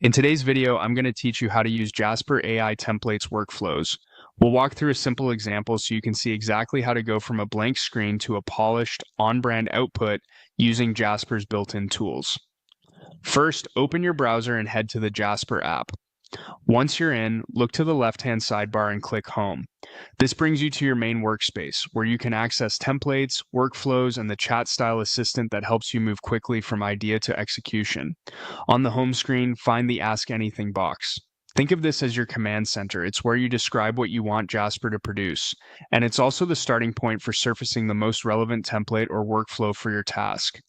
In today's video, I'm going to teach you how to use Jasper AI templates workflows. We'll walk through a simple example so you can see exactly how to go from a blank screen to a polished, on-brand output using Jasper's built-in tools. First, open your browser and head to the Jasper app. Once you're in, look to the left-hand sidebar and click Home. This brings you to your main workspace, where you can access templates, workflows, and the chat style assistant that helps you move quickly from idea to execution. On the home screen, find the Ask Anything box. Think of this as your command center. It's where you describe what you want Jasper to produce, and it's also the starting point for surfacing the most relevant template or workflow for your task.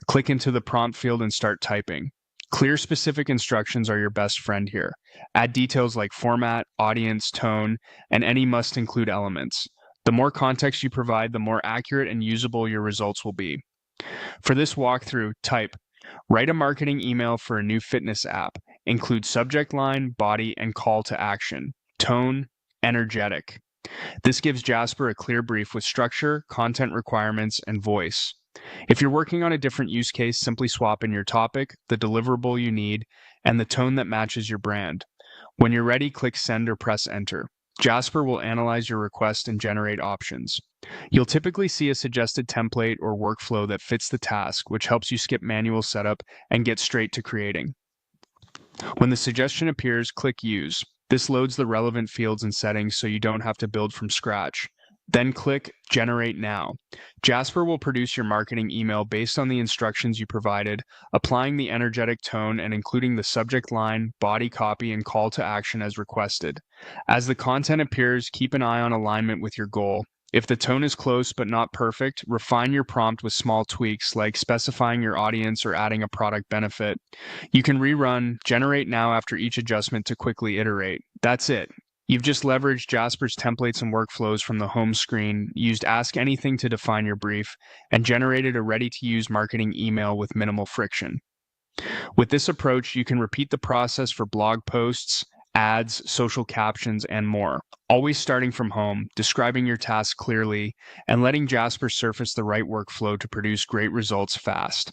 Click into the prompt field and start typing. Clear, specific instructions are your best friend here. Add details like format, audience, tone, and any must-include elements. The more context you provide, the more accurate and usable your results will be. For this walkthrough, type, write a marketing email for a new fitness app. Include subject line, body, and call to action. Tone, energetic. This gives Jasper a clear brief with structure, content requirements, and voice. If you're working on a different use case, simply swap in your topic, the deliverable you need, and the tone that matches your brand. When you're ready, click send or press enter. Jasper will analyze your request and generate options. You'll typically see a suggested template or workflow that fits the task, which helps you skip manual setup and get straight to creating. When the suggestion appears, click use. This loads the relevant fields and settings so you don't have to build from scratch. Then click Generate Now. Jasper will produce your marketing email based on the instructions you provided, applying the energetic tone and including the subject line, body copy, and call to action as requested. As the content appears, keep an eye on alignment with your goal. If the tone is close but not perfect, refine your prompt with small tweaks like specifying your audience or adding a product benefit. You can rerun Generate Now after each adjustment to quickly iterate. That's it. You've just leveraged Jasper's templates and workflows from the home screen, used Ask Anything to define your brief, and generated a ready-to-use marketing email with minimal friction. With this approach, you can repeat the process for blog posts, ads, social captions, and more, always starting from home, describing your task clearly, and letting Jasper surface the right workflow to produce great results fast.